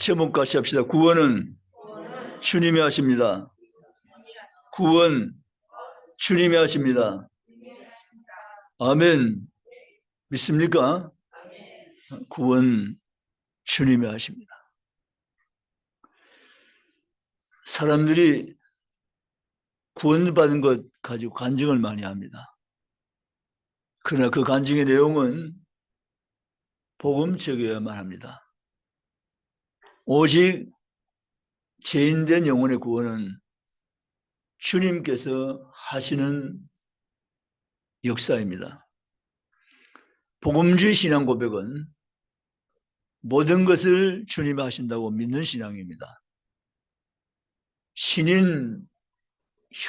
제목 같이 합시다. 구원은 주님이 하십니다. 구원 주님이 하십니다. 아멘. 믿습니까? 구원 주님이 하십니다. 사람들이 구원받은 것 가지고 간증을 많이 합니다. 그러나 그 간증의 내용은 복음적이어야만 합니다. 오직 죄인된 영혼의 구원은 주님께서 하시는 역사입니다. 복음주의 신앙 고백은 모든 것을 주님이 하신다고 믿는 신앙입니다. 신인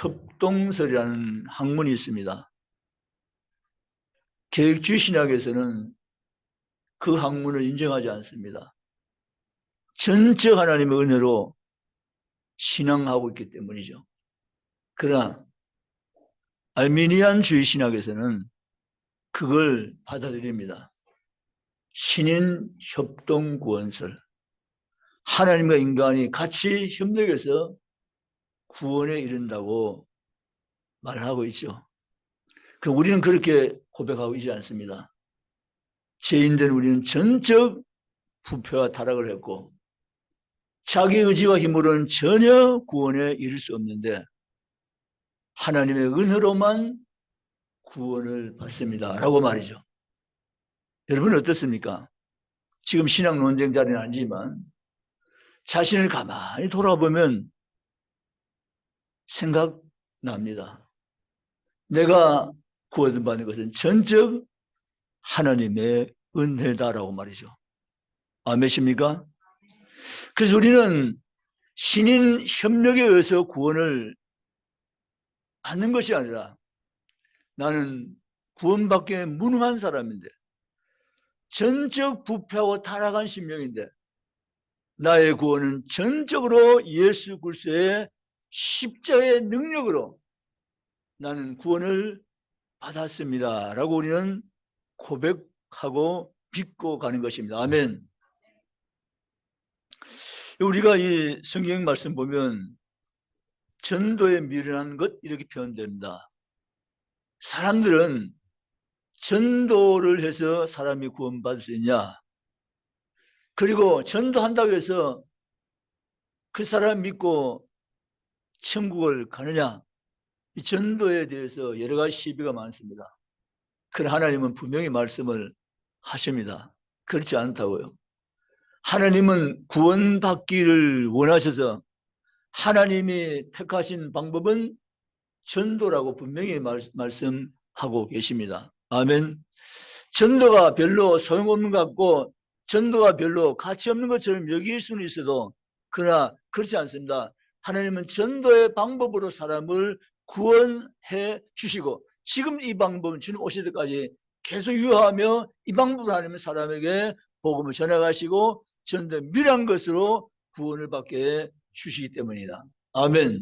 협동설이라는 학문이 있습니다. 계획주의 신학에서는 그 학문을 인정하지 않습니다. 전적 하나님의 은혜로 신앙하고 있기 때문이죠. 그러나 알미니안주의 신학에서는 그걸 받아들입니다. 신인 협동 구원설. 하나님과 인간이 같이 협력해서 구원에 이른다고 말하고 있죠. 우리는 그렇게 고백하고 있지 않습니다. 죄인된 우리는 전적 부패와 타락을 했고 자기 의지와 힘으로는 전혀 구원에 이를 수 없는데 하나님의 은혜로만 구원을 받습니다. 라고 말이죠. 여러분 어떻습니까? 지금 신앙 논쟁 자리는 아니지만 자신을 가만히 돌아보면 생각납니다. 내가 구원받는 것은 전적 하나님의 은혜다라고 말이죠. 아멘입니까? 그래서 우리는 신인 협력에 의해서 구원을 받는 것이 아니라 나는 구원받기에 무능한 사람인데 전적 부패하고 타락한 심령인데 나의 구원은 전적으로 예수 그리스도의 십자가의 능력으로 나는 구원을 받았습니다. 라고 우리는 고백하고 믿고 가는 것입니다. 아멘. 우리가 이 성경 말씀 보면 전도에 미련한 것 이렇게 표현됩니다. 사람들은 전도를 해서 사람이 구원받을 수 있냐? 그리고 전도한다고 해서 그 사람 믿고 천국을 가느냐? 이 전도에 대해서 여러 가지 시비가 많습니다. 그러나 하나님은 분명히 말씀을 하십니다. 그렇지 않다고요. 하나님은 구원받기를 원하셔서 하나님이 택하신 방법은 전도라고 분명히 말씀하고 계십니다. 아멘. 전도가 별로 소용없는 것 같고 전도가 별로 가치 없는 것처럼 여길 수는 있어도 그러나 그렇지 않습니다. 하나님은 전도의 방법으로 사람을 구원해 주시고 지금 이 방법은 주님 오실 때까지 계속 유효하며 이 방법을 하나님은 사람에게 복음을 전해가시고 전도에 미란 것으로 구원을 받게 주시기 때문이다. 아멘.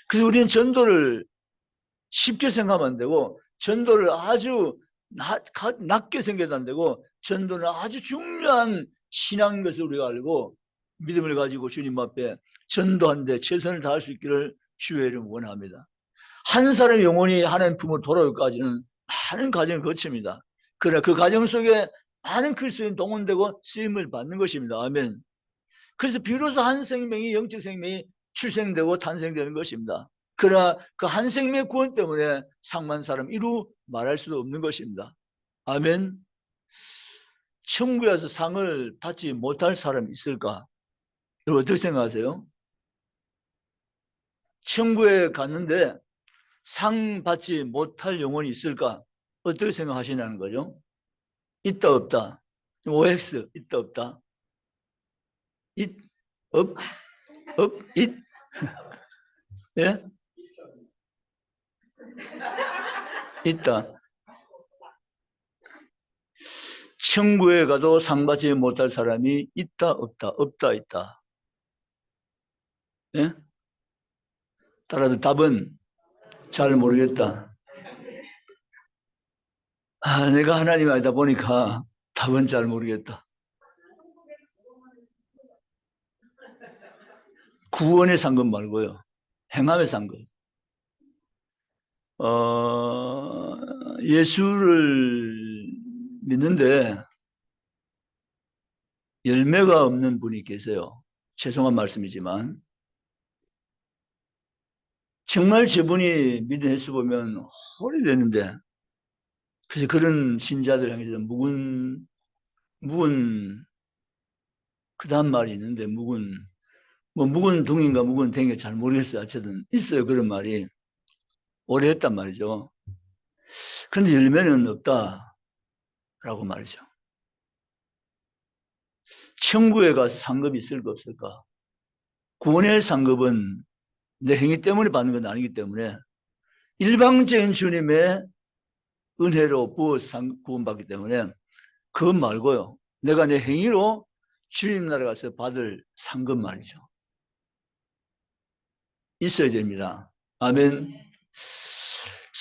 그래서 우리는 전도를 쉽게 생각하면 안 되고 전도를 아주 낮게 생각도 안 되고 전도는 아주 중요한 신앙인 것을 우리가 알고 믿음을 가지고 주님 앞에 전도하는데 최선을 다할 수 있기를 주의 이름 원합니다. 한 사람의 영혼이 하나님 품으로 돌아올까지는 많은 과정을 거칩니다. 그러나 그 과정 속에 많은 그리스도인이 동원되고 쓰임을 받는 것입니다. 아멘. 그래서 비로소 한 생명이 영적 생명이 출생되고 탄생되는 것입니다. 그러나 그 한 생명의 구원 때문에 상만 사람 이루 말할 수도 없는 것입니다. 아멘. 천국에 와서 상을 받지 못할 사람이 있을까? 여러분 어떻게 생각하세요? 천국에 갔는데 상 받지 못할 영혼이 있을까? 어떻게 생각하시냐는 거죠? 있다 없다. OX 있다 없다. 있, 없, 있. 예? 있다. 천국에 가도 상 받지 못할 사람이 있다 없다. 없다 있다. 예? 따라서 답은 잘 모르겠다. 내가 하나님이 아니다 보니까 답은 잘 모르겠다. 구원에 산 것 말고요. 행함에 산 것. 예수를 믿는데 열매가 없는 분이 계세요. 죄송한 말씀이지만 정말 저분이 믿은 횟수 보면 오래됐는데, 그래서 그런 신자들 향해서 묵은 그 다음 말이 있는데, 묵은 동인가 묵은 댕인가 잘 모르겠어요. 어쨌든 있어요, 그런 말이. 오래 했단 말이죠. 그런데 열매는 없다라고 말이죠. 천국에 가서 상급이 있을까 없을까? 구원의 상급은 내 행위 때문에 받는 건 아니기 때문에 일방적인 주님의 은혜로 부어서 구원받기 때문에 그것 말고요, 내가 내 행위로 주님 나라 가서 받을 상급 말이죠. 있어야 됩니다. 아멘.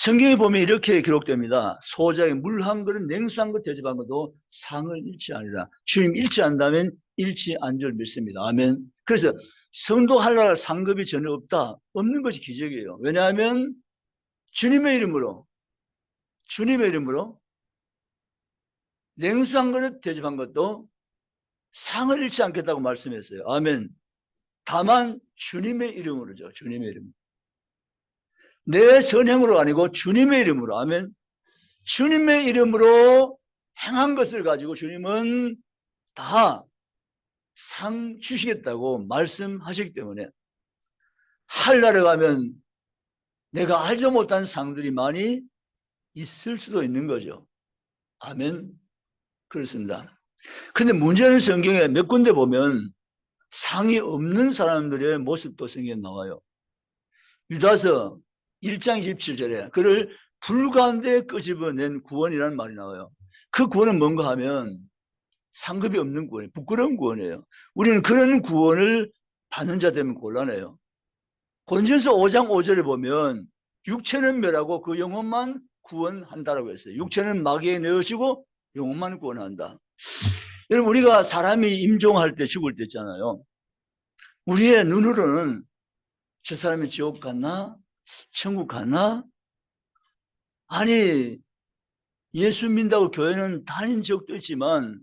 성경에 보면 이렇게 기록됩니다. 소작에 물 한 그릇 냉수 한 그릇 대접한 것도 상을 잃지 않으라. 주님 잃지 않다면 잃지 않을 줄 믿습니다. 아멘. 그래서 성도 할랄 상급이 전혀 없는 것이 기적이에요. 왜냐하면 주님의 이름으로 냉수 한 그릇 대접한 것도 상을 잃지 않겠다고 말씀했어요. 아멘. 다만 주님의 이름으로죠. 주님의 이름. 내 선행으로 아니고 주님의 이름으로. 아멘. 주님의 이름으로 행한 것을 가지고 주님은 다 상 주시겠다고 말씀하시기 때문에 하늘나라에 가면 내가 알지 못한 상들이 많이 있을 수도 있는 거죠. 아멘. 그렇습니다. 근데 문제는 성경에 몇 군데 보면 상이 없는 사람들의 모습도 성경에 나와요. 유다서 1장 27절에 그를 불 가운데 끄집어낸 구원이라는 말이 나와요. 그 구원은 뭔가 하면 상급이 없는 구원이에요. 부끄러운 구원이에요. 우리는 그런 구원을 받는 자 되면 곤란해요. 고린도전서 5장 5절에 보면 육체는 멸하고 그 영혼만 구원한다라고 했어요. 육체는 마귀에 내어지고 영혼만 구원한다. 여러분, 우리가 사람이 임종할 때 죽을 때 있잖아요. 우리의 눈으로는 저 사람이 지옥 갔나? 천국 갔나? 아니, 예수 믿는다고 교회는 다닌 적도 있지만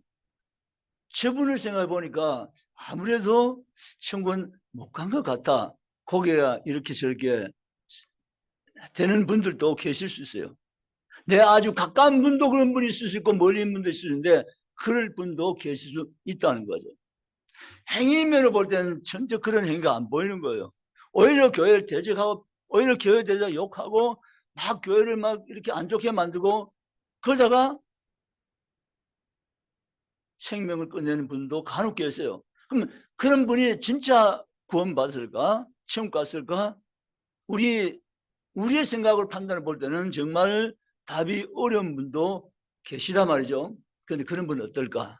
저분을 생각해 보니까 아무래도 천국은 못 간 것 같다. 거기가 이렇게 저렇게 되는 분들도 계실 수 있어요. 내 아주 가까운 분도 그런 분이 있을 수 있고 멀리 있는 분도 있을 수 있는데 그럴 분도 계실 수 있다는 거죠. 행위면으로 볼 때는 전혀 그런 행위가 안 보이는 거예요. 오히려 교회를 대적하고 오히려 교회 대적 욕하고 막 교회를 막 이렇게 안 좋게 만들고 그러다가 생명을 꺼내는 분도 간혹 계세요. 그럼 그런 분이 진짜 구원받았을까? 천국 갔을까? 우리의 생각으로 판단을 볼 때는 정말 답이 어려운 분도 계시단 말이죠. 그런데 그런 분은 어떨까?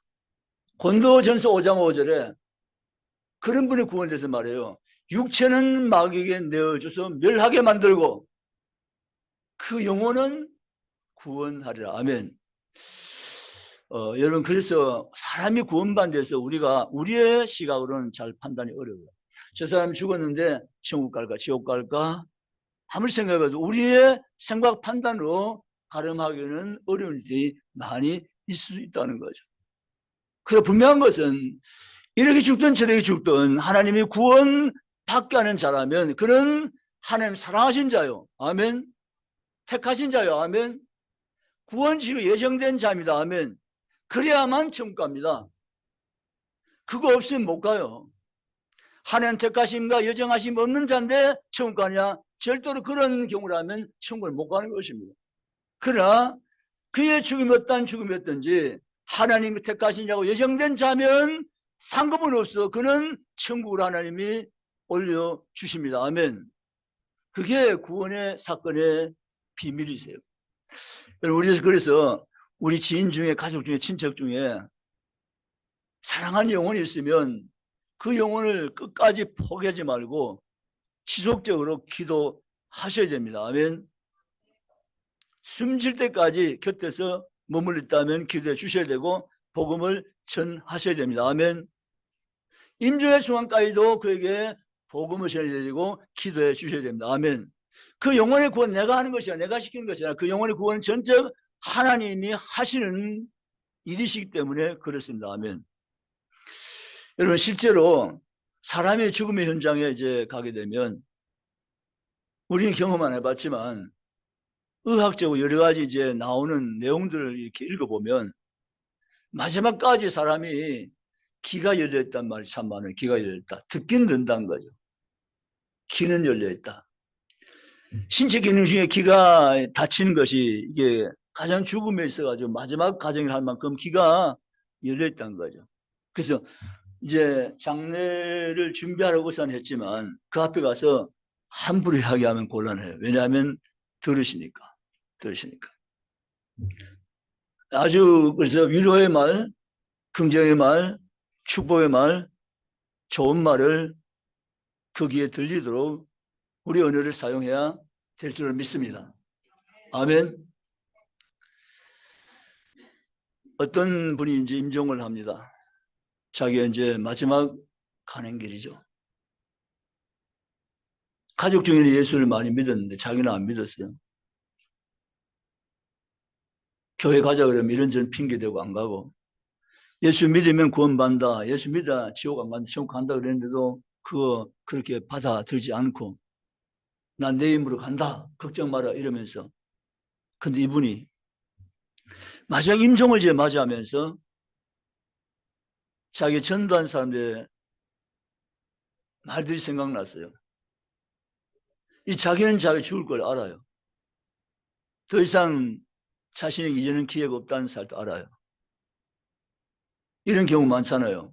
고린도전서 5장 5절에 그런 분이 구원돼서 말해요. 육체는 마귀에게 내어줘서 멸하게 만들고 그 영혼은 구원하리라. 아멘. 여러분, 그래서 사람이 구원받는 데서 우리가 우리의 시각으로는 잘 판단이 어려워요. 저 사람이 죽었는데 천국 갈까 지옥 갈까 아무리 생각해도 우리의 생각 판단으로 가름하기는 어려운 일이 많이 있을 수 있다는 거죠. 그래서 분명한 것은 이렇게 죽든 저렇게 죽든 하나님이 구원받게 하는 자라면 그는 하나님 사랑하신 자요. 아멘. 택하신 자요. 아멘. 구원지로 예정된 자입니다. 아멘. 그래야만 천국 갑니다. 그거 없으면 못 가요. 하나님 택하심과 예정하심 없는 자인데 천국 가냐? 절대로 그런 경우라면 천국을 못 가는 것입니다. 그러나 그의 죽음이 어떤 죽음이었든지 하나님이 택하신 자고 예정된 자면 상급은 없어. 그는 천국을 하나님이 올려주십니다. 아멘. 그게 구원의 사건의 비밀이세요. 그래서 우리 지인 중에 가족 중에 친척 중에 사랑하는 영혼이 있으면 그 영혼을 끝까지 포기하지 말고 지속적으로 기도하셔야 됩니다. 아멘. 숨질 때까지 곁에서 머물러 있다면 기도해 주셔야 되고 복음을 전하셔야 됩니다. 아멘. 임종의 순간까지도 그에게 복음을 전해드리고 기도해 주셔야 됩니다. 아멘. 그 영혼의 구원 내가 하는 것이 아니라 내가 시키는 것이 아니라 그 영혼의 구원은 전적 하나님이 하시는 일이시기 때문에 그렇습니다. 아멘. 여러분 실제로 사람의 죽음의 현장에 이제 가게 되면 우리는 경험 안 해봤지만 의학적으로 여러 가지 이제 나오는 내용들을 이렇게 읽어보면 마지막까지 사람이 귀가 열려있단 말이 참 많아요. 귀가 열려있다. 듣기는 듣는다는 거죠. 귀는 열려있다. 신체 기능 중에 귀가 닫히는 것이 이게 가장 죽음에 있어가지고 마지막 가정을 할 만큼 귀가 열려있다는 거죠. 그래서 이제 장례를 준비하려고선 했지만 그 앞에 가서 함부로 이야기하면 곤란해요. 왜냐하면 들으시니까. 아주 그래서 위로의 말, 긍정의 말, 축복의 말, 좋은 말을 그 귀에 들리도록 우리 언어를 사용해야 될 줄을 믿습니다. 아멘. 어떤 분이 이제 임종을 합니다. 자기가 이제 마지막 가는 길이죠. 가족 중에는 예수를 많이 믿었는데 자기는 안 믿었어요. 교회 가자 그러면 이런저런 핑계대고 안 가고, 예수 믿으면 구원받는다, 예수 믿어 지옥 안 간다, 지옥 간다 그랬는데도 그거 그렇게 받아들지 않고 난 내 힘으로 간다, 걱정 마라 이러면서. 근데 이분이 마지막 임종을 이제 맞이하면서 자기 전도한 사람들의 말들이 생각났어요. 이 자기는 자기 죽을 걸 알아요. 더 이상 자신이 이제는 기회가 없다는 사실도 알아요. 이런 경우 많잖아요.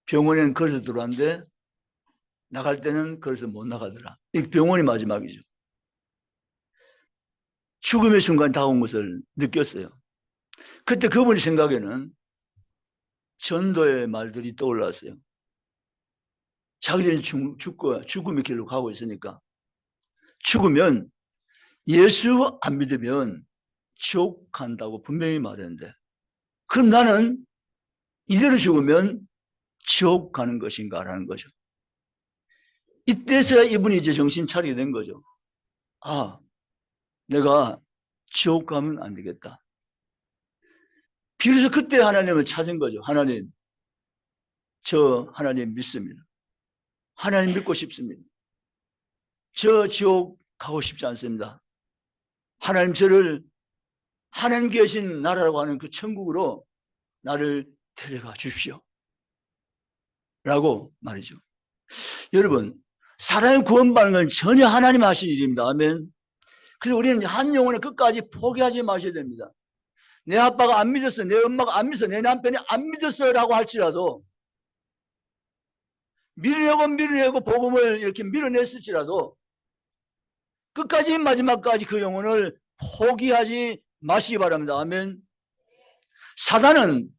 병원에는 걸어서 들어왔는데 나갈 때는 걸어서 못 나가더라. 이 병원이 마지막이죠. 죽음의 순간 다가온 것을 느꼈어요. 그때 그분의 생각에는 전도의 말들이 떠올랐어요. 자기들이 죽고 죽음의 길로 가고 있으니까. 죽으면 예수 안 믿으면 지옥 간다고 분명히 말했는데, 그럼 나는 이대로 죽으면 지옥 가는 것인가라는 거죠. 이때서야 이분이 이제 정신 차리게 된 거죠. 아, 내가 지옥 가면 안 되겠다. 비로소 그때 하나님을 찾은 거죠. 하나님, 저 하나님 믿습니다. 하나님 믿고 싶습니다. 저 지옥 가고 싶지 않습니다. 하나님 저를 하나님 계신 나라라고 하는 그 천국으로 나를 데려가 주십시오. 라고 말이죠. 여러분, 사람의 구원받는 건 전혀 하나님 하신 일입니다. 아멘. 그래서 우리는 한 영혼을 끝까지 포기하지 마셔야 됩니다. 내 아빠가 안 믿었어, 내 엄마가 안 믿었어, 내 남편이 안 믿었어 라고 할지라도, 밀으려고 복음을 이렇게 밀어냈을지라도 끝까지 마지막까지 그 영혼을 포기하지 마시기 바랍니다. 아멘. 사단은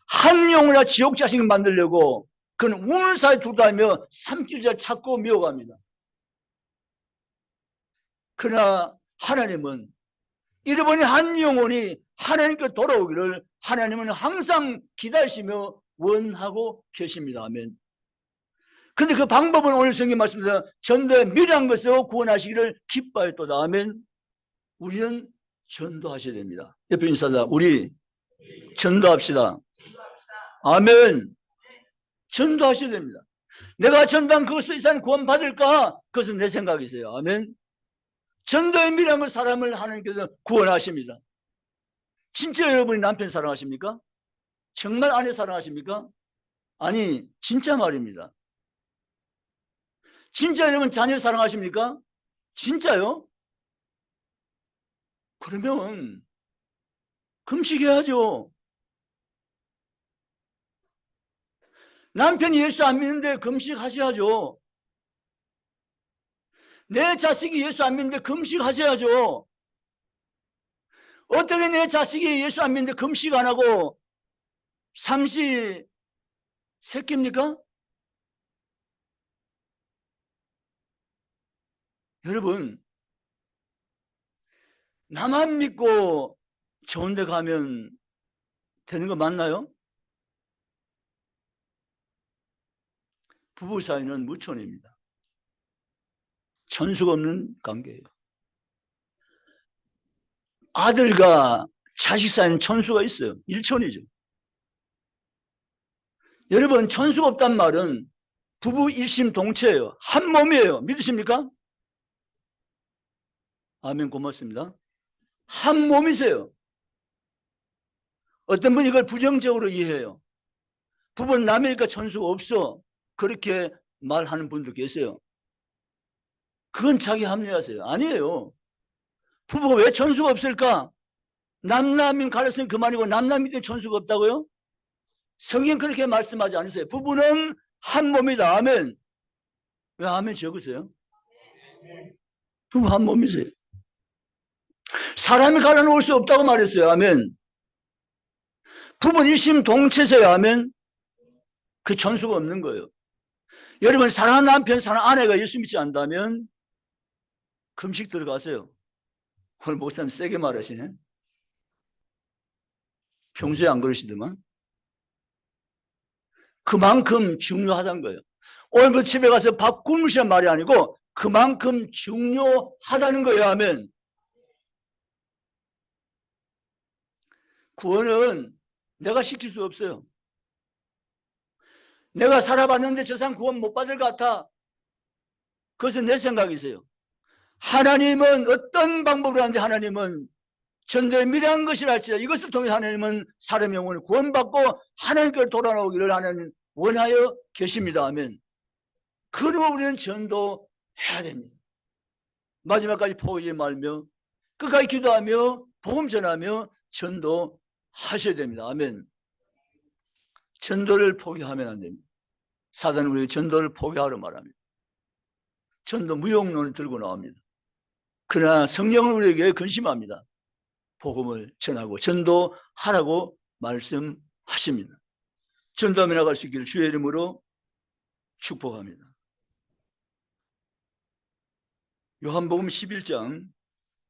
한 영혼이나 지옥 자식을 만들려고 그는 우물 사이 두다며 삼킬자를 찾고 미워갑니다. 그러나 하나님은 잃어버린 한 영혼이 하나님께 돌아오기를 하나님은 항상 기다리시며 원하고 계십니다. 아멘. 근데 그 방법은 오늘 성경 말씀에서 전도에 미련한 것으로 구원하시기를 기뻐했도다. 아멘. 우리는 전도하셔야 됩니다. 옆에 인사다. 우리 전도합시다. 아멘. 전도하셔야 됩니다. 내가 전도한 그것을 이 사람이 구원 받을까? 그것은 내 생각이세요. 아멘. 전도의 미련한 사람을 하나님께서 구원하십니다. 진짜 여러분이 남편 사랑하십니까? 정말 아내 사랑하십니까? 아니, 진짜 말입니다. 진짜 여러분 자녀 사랑하십니까? 진짜요? 그러면 금식해야죠. 남편이 예수 안 믿는데 금식하셔야죠. 내 자식이 예수 안 믿는데 금식하셔야죠. 어떻게 내 자식이 예수 안 믿는데 금식 안 하고 삼시 새끼입니까? 여러분, 나만 믿고 좋은 데 가면 되는 거 맞나요? 부부 사이는 무천입니다. 천수가 없는 관계예요. 아들과 자식 사이에는 천수가 있어요. 일천이죠. 여러분, 천수가 없단 말은 부부 일심동체예요. 한 몸이에요. 믿으십니까? 아멘, 고맙습니다. 한 몸이세요. 어떤 분이 이걸 부정적으로 이해해요. 부부는 남이니까 천수가 없어. 그렇게 말하는 분도 계세요. 그건 자기 합리화세요. 아니에요. 부부가 왜 천수가 없을까? 남남인 가능성이 그만이고 남남이 때문에 천수가 없다고요? 성경 그렇게 말씀하지 않으세요. 부부는 한 몸이다. 아멘. 왜 아멘 적으세요? 부부 한 몸이세요. 사람이 갈라놓을 수 없다고 말했어요. 아멘. 부부는 일심동체세요. 아멘. 그 천수가 없는 거예요. 여러분, 사랑하는 남편, 사랑하는 아내가 예수 믿지 않다면 금식 들어가세요. 오늘 목사님 세게 말하시네. 평소에 안 그러시더만. 그만큼 중요하다는 거예요. 오늘 그 집에 가서 밥 굶으시란 말이 아니고 그만큼 중요하다는 거예요. 아멘. 구원은 내가 시킬 수 없어요. 내가 살아봤는데 저 사람 구원 못 받을 것 같아. 그것은 내 생각이세요. 하나님은 어떤 방법으로 하는데 하나님은 전도에 미래한 것이랄지라 이것을 통해 하나님은 사람의 영혼을 구원받고 하나님께로 돌아오기를 하나님 원하여 계십니다. 아멘. 그러면 우리는 전도해야 됩니다. 마지막까지 포기하지 말며 끝까지 기도하며 복음 전하며 전도하셔야 됩니다. 아멘. 전도를 포기하면 안 됩니다. 사단은 우리에게 전도를 포기하러 말합니다. 전도 무용론을 들고 나옵니다. 그러나 성령은 우리에게 근심합니다. 복음을 전하고 전도하라고 말씀하십니다. 전도하며 나갈 수 있기를 주의 이름으로 축복합니다. 요한복음 11장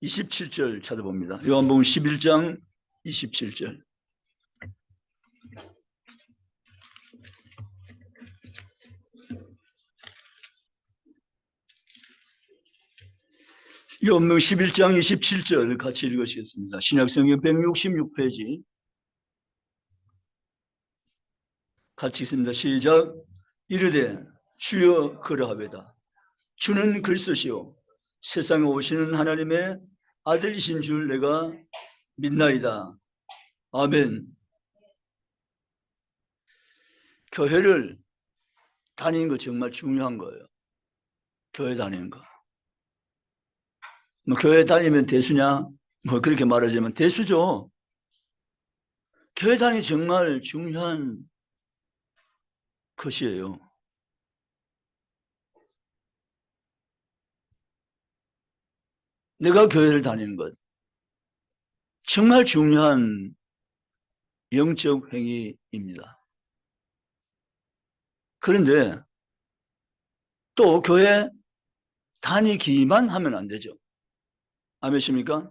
27절 찾아봅니다. 요한복음 11장 27절. 요한복음 11장 27절 같이 읽으시겠습니다. 신약성경 166페이지 같이 읽습니다. 시작. 이르되 주여 그러하외다. 주는 그리스도시요 세상에 오시는 하나님의 아들이신 줄 내가 믿나이다. 아멘. 교회를 다니는 거 정말 중요한 거예요. 교회 다니는 거. 뭐 교회 다니면 대수냐? 뭐 그렇게 말하자면 대수죠. 교회 다니기 정말 중요한 것이에요. 내가 교회를 다니는 것 정말 중요한 영적 행위입니다. 그런데 또 교회 다니기만 하면 안 되죠. 아멘입니까?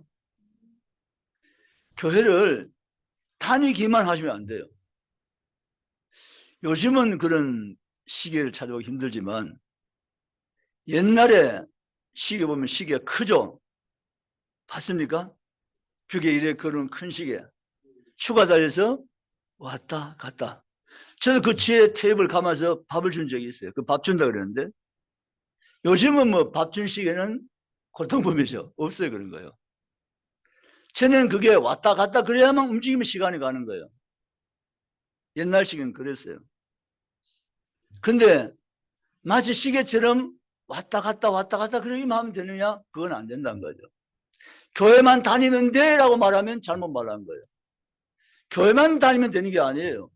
교회를 다니기만 하시면 안 돼요. 요즘은 그런 시계를 찾아보기 힘들지만 옛날에 시계 보면 시계가 크죠? 봤습니까? 벽에 이래 걸은 큰 시계. 휴가 달려서 왔다 갔다. 저는 그 뒤에 테이블 감아서 밥을 준 적이 있어요. 그 밥 준다 그러는데 요즘은 뭐 밥 준 시계는 고통범이죠. 없어요. 그런 거예요. 전에는 그게 왔다 갔다 그래야만 움직이면 시간이 가는 거예요. 옛날 시계는 그랬어요. 근데 마치 시계처럼 왔다 갔다 그러기만 하면 되느냐? 그건 안 된다는 거죠. 교회만 다니면 돼 라고 말하면 잘못 말하는 거예요. 교회만 다니면 되는 게 아니에요.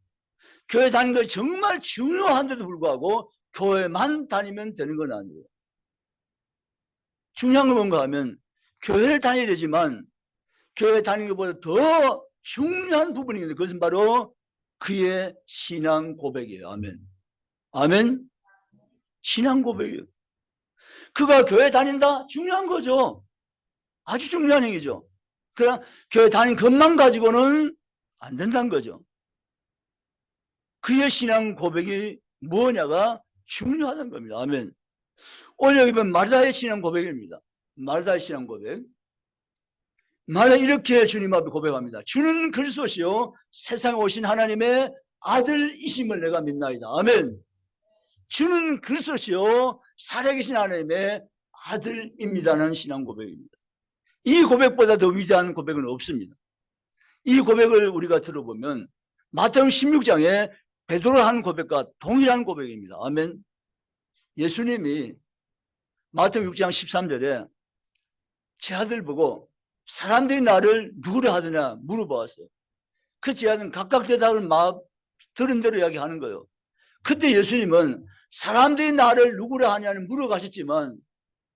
교회 다니는 것이 정말 중요한데도 불구하고 교회만 다니면 되는 건 아니에요. 중요한 건 뭔가 하면 교회를 다녀야 되지만 교회 다니는 것보다 더 중요한 부분인데 그것은 바로 그의 신앙 고백이에요. 아멘. 아멘. 신앙 고백이에요. 그가 교회 다닌다? 중요한 거죠. 아주 중요한 얘기죠. 그냥 교회 다닌 것만 가지고는 안 된다는 거죠. 그의 신앙 고백이 뭐냐가 중요하다는 겁니다. 아멘. 오늘 여기 보면 마르다의 신앙 고백입니다. 마르다의 신앙 고백. 마르다 이렇게 주님 앞에 고백합니다. 주는 그리스도시요 세상에 오신 하나님의 아들이심을 내가 믿나이다. 아멘. 주는 그리스도시요 살아계신 하나님의 아들입니다는 신앙 고백입니다. 이 고백보다 더 위대한 고백은 없습니다. 이 고백을 우리가 들어보면 마태복음 16장에 베드로가 한 고백과 동일한 고백입니다. 아멘. 예수님이 마태복음 6장 13절에 제 아들 보고 사람들이 나를 누구라 하더냐 물어보았어요. 그 제 아들은 각각 대답을 들은 대로 이야기하는 거예요. 그때 예수님은 사람들이 나를 누구라 하냐는 물어가셨지만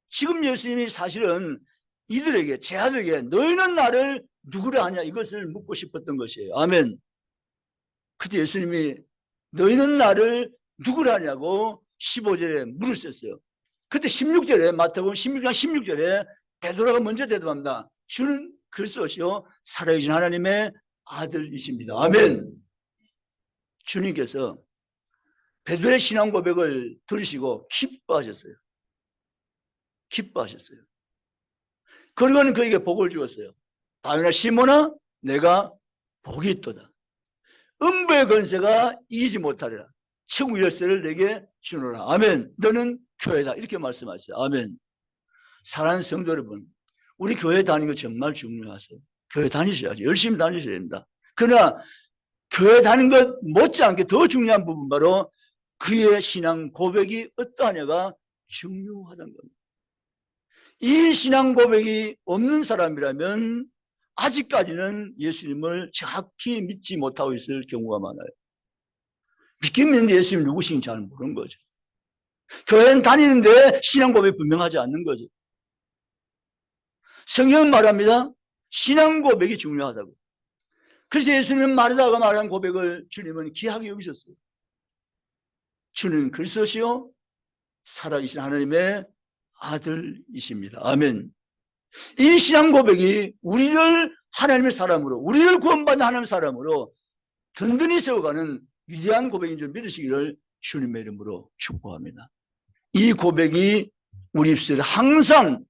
지금 예수님이 사실은 이들에게 제 아들에게 너희는 나를 누구라 하냐 이것을 묻고 싶었던 것이에요. 아멘. 그때 예수님이 너희는 나를 누구라 하냐고 15절에 물으셨어요. 그때 16절에 마태복음 16장 16절에 베드로가 먼저 대답합니다. 주는 그리스도시요 살아계신 하나님의 아들이십니다. 아멘. 주님께서 베드로의 신앙 고백을 들으시고 기뻐하셨어요. 기뻐하셨어요. 그리고는 그에게 복을 주었어요. 바요나 시몬아 내가 복이 있도다. 음부의 권세가 이기지 못하리라. 천국 열쇠를 내게 주노라. 아멘. 너는 교회다. 이렇게 말씀하셨어요. 아멘. 사랑하는 성도 여러분, 우리 교회 다니는 거 정말 중요하세요. 교회 다니셔야죠. 열심히 다니셔야 됩니다. 그러나 교회 다니는 것 못지않게 더 중요한 부분 바로 그의 신앙 고백이 어떠하냐가 중요하다는 겁니다. 이 신앙 고백이 없는 사람이라면 아직까지는 예수님을 정확히 믿지 못하고 있을 경우가 많아요. 믿긴 믿는데 예수님이 누구신지 잘 모르는 거죠. 교회는 다니는데 신앙 고백이 분명하지 않는 거죠. 성경은 말합니다. 신앙 고백이 중요하다고. 그래서 예수님은 마르다가 말한 고백을 주님은 귀하게 여기셨어요. 주는 그리스도시요 살아계신 하나님의 아들이십니다. 아멘. 이 신앙 고백이 우리를 하나님의 사람으로, 우리를 구원받는 하나님의 사람으로 든든히 세워가는 위대한 고백인 줄 믿으시기를 주님의 이름으로 축복합니다. 이 고백이 우리 입술에 항상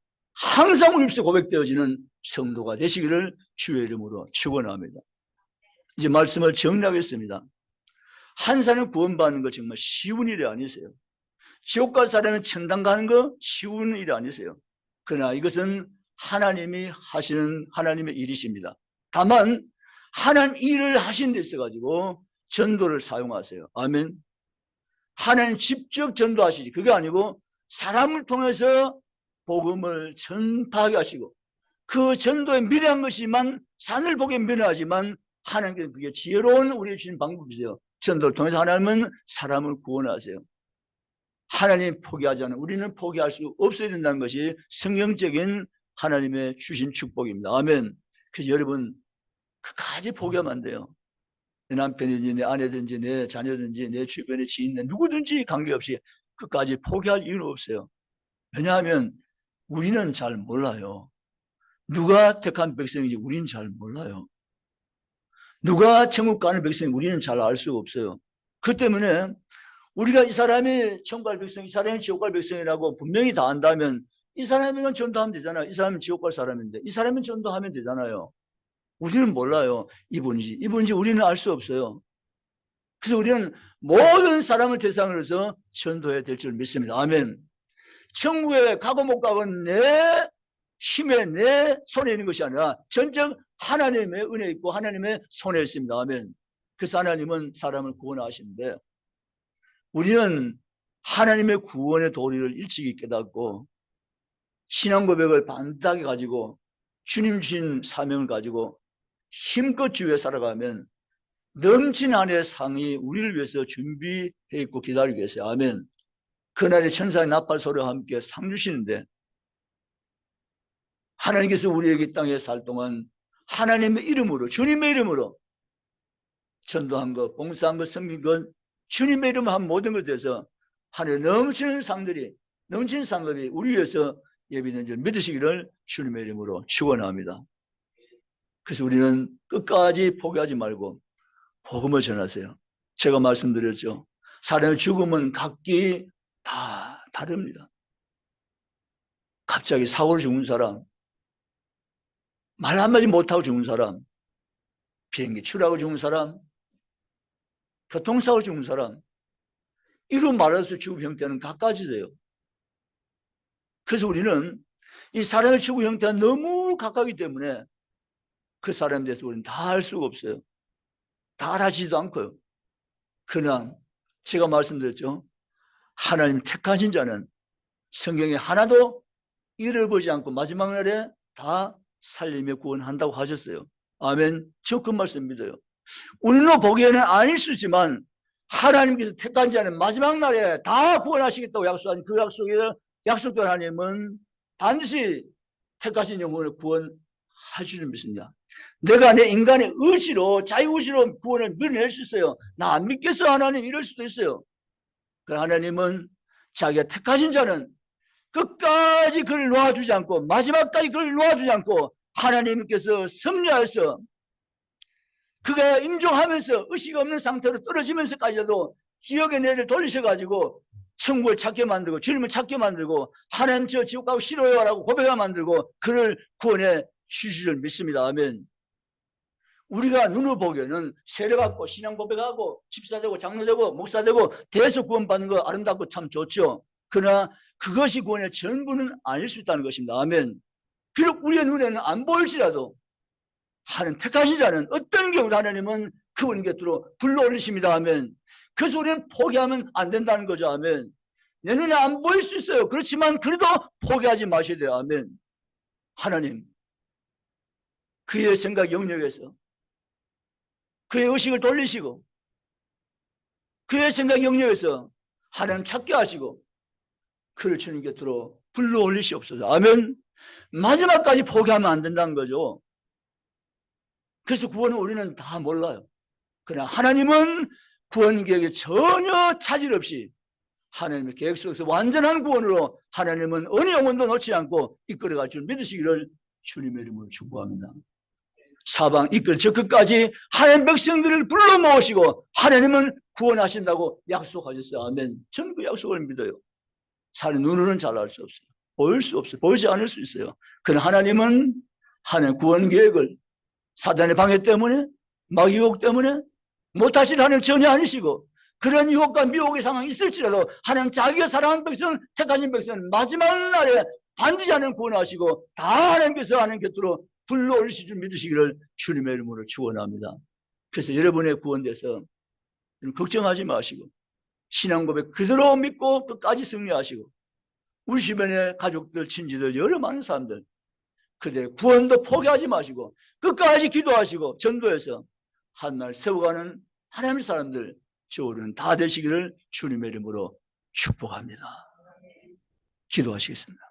우리 입술에 고백되어지는 성도가 되시기를 주의 이름으로 축원합니다. 이제 말씀을 정리하겠습니다. 한 사람을 구원받는 거 정말 쉬운 일이 아니세요. 지옥 갈 사람은 천당 가는 거 쉬운 일이 아니세요. 그러나 이것은 하나님이 하시는 하나님의 일이십니다. 다만 하나님 일을 하신 데 있어가지고 전도를 사용하세요. 아멘. 하나님 직접 전도하시지. 그게 아니고 사람을 통해서 복음을 전파하게 하시고 그 전도에 미련한 것이지만 산을 보기에 미련하지만 하나님께서 그게 지혜로운 우리의 주신 방법이세요. 전도를 통해서 하나님은 사람을 구원하세요. 하나님 포기하지 않아요. 우리는 포기할 수 없어야 된다는 것이 성경적인 하나님의 주신 축복입니다. 아멘. 그래서 여러분 끝까지 포기하면 안 돼요. 내 남편이든지 내 아내든지 내 자녀든지 내 주변의 지인들 누구든지 관계없이 끝까지 포기할 이유는 없어요. 왜냐하면 우리는 잘 몰라요. 누가 택한 백성인지 우리는 잘 몰라요. 누가 천국 가는 백성인지 우리는 잘 알 수가 없어요. 그 때문에 우리가 이 사람이 천국 갈 백성, 이 사람이 지옥 갈 백성이라고 분명히 다 안다면 이 사람이면 전도하면 되잖아요. 이 사람은 지옥 갈 사람인데 이 사람은 전도하면 되잖아요. 우리는 몰라요. 이분인지 우리는 알 수 없어요. 그래서 우리는 모든 사람을 대상으로 해서 전도해야 될 줄 믿습니다. 아멘. 천국에 가고 못 가고는 내 힘에 내 손에 있는 것이 아니라 전적 하나님의 은혜 있고 하나님의 손에 있습니다. 아멘. 그래서 하나님은 사람을 구원하시는데 우리는 하나님의 구원의 도리를 일찍이 깨닫고 신앙 고백을 반듯하게 가지고 주님 주신 사명을 가지고 힘껏 주위에 살아가면 넘친 한 해의 상이 우리를 위해서 준비되어 있고 기다리고 계세요. 아멘. 그날에 천사의 나팔 소리와 함께 상 주시는데 하나님께서 우리에게 이 땅에 살 동안 하나님의 이름으로 주님의 이름으로 전도한 것, 봉사한 것, 섬긴 것 주님의 이름으로 한 모든 것에 대해서 하늘에 넘치는 상들이 우리 위해서 예비된 줄 믿으시기를 주님의 이름으로 축원합니다. 그래서 우리는 끝까지 포기하지 말고 복음을 전하세요. 제가 말씀드렸죠. 사람의 죽음은 각기 다 다릅니다. 갑자기 사고로 죽은 사람, 말 한마디 못하고 죽은 사람, 비행기 추락으로 죽은 사람, 교통사고로 죽은 사람, 이로 말해서 죽음 형태는 각가지세요. 그래서 우리는 이 사람의 죽음 형태가 너무 각각이기 때문에 그 사람에 대해서 우리는 다 알 수가 없어요. 다 알아지지도 않고요. 그러나 제가 말씀드렸죠. 하나님 택하신 자는 성경에 하나도 잃어보지 않고 마지막 날에 다 살리며 구원한다고 하셨어요. 아멘. 저 그 말씀 믿어요. 우리로 보기에는 아닐 수 있지만 하나님께서 택한 자는 마지막 날에 다 구원하시겠다고 약속한 그 약속된 하나님은 반드시 택하신 영혼을 구원할 줄을 믿습니다. 내가 내 인간의 의지로 자유의지로 구원을 밀어낼 수 있어요. 나 안 믿겠어 하나님 이럴 수도 있어요. 그 하나님은 자기가 택하신 자는 끝까지 그를 놓아주지 않고 마지막까지 그를 놓아주지 않고 하나님께서 섭리하여서 그가 임종하면서 의식 없는 상태로 떨어지면서까지도 기억의 뇌를 돌리셔가지고 천국을 찾게 만들고 주님을 찾게 만들고 하나님 저 지옥 가고 싫어요 라고 고백하게 만들고 그를 구원해 주실 줄 믿습니다. 아멘. 우리가 눈으로 보기에는 세례받고 신앙 고백하고 집사 되고 장로 되고 목사 되고 대해서 구원받는 거 아름답고 참 좋죠. 그러나 그것이 구원의 전부는 아닐 수 있다는 것입니다. 아멘. 비록 우리의 눈에는 안 보일지라도 하나님 택하신 자는 어떤 경우도 하나님은 그분 곁으로 불러올리십니다. 아멘. 그래서 우리는 포기하면 안 된다는 거죠. 아멘. 내 눈에 안 보일 수 있어요. 그렇지만 그래도 포기하지 마셔야 돼요. 아멘. 하나님 그의 생각 영역에서 그의 의식을 돌리시고 그의 생각 영역에서 하나님 찾게 하시고 그를 주님 곁으로 불러올리시옵소서. 아멘. 마지막까지 포기하면 안 된다는 거죠. 그래서 구원은 우리는 다 몰라요. 그러나 하나님은 구원 계획에 전혀 차질 없이 하나님의 계획 속에서 완전한 구원으로 하나님은 어느 영혼도 놓지 않고 이끌어갈 줄 믿으시기를 주님의 이름으로 축복합니다. 사방 이끌 저 끝까지 하나님 백성들을 불러 모으시고 하나님은 구원하신다고 약속하셨어요. 아멘. 저는 그 약속을 믿어요. 사람 눈으로는 잘 알 수 없어요. 보일 수 없어요. 보이지 않을 수 있어요. 그러나 하나님은 하나님 구원 계획을 사단의 방해 때문에 마귀유혹 때문에 못하신 하나님 전혀 아니시고 그런 유혹과 미혹의 상황이 있을지라도 하나님 자기가 사랑하는 백성 택하신 백성은 마지막 날에 반드시 하나님 구원하시고 다 하나님께서 하나님 곁으로 불러올리실 줄 믿으시기를 주님의 이름으로 축원합니다. 그래서 여러분의 구원돼서 걱정하지 마시고 신앙 고백 그대로 믿고 끝까지 승리하시고 우리 주변의 가족들 친지들 여러 많은 사람들 그들의 구원도 포기하지 마시고 끝까지 기도하시고 전도해서 한날 세워가는 하나님의 사람들 저우리는 다 되시기를 주님의 이름으로 축복합니다. 기도하시겠습니다.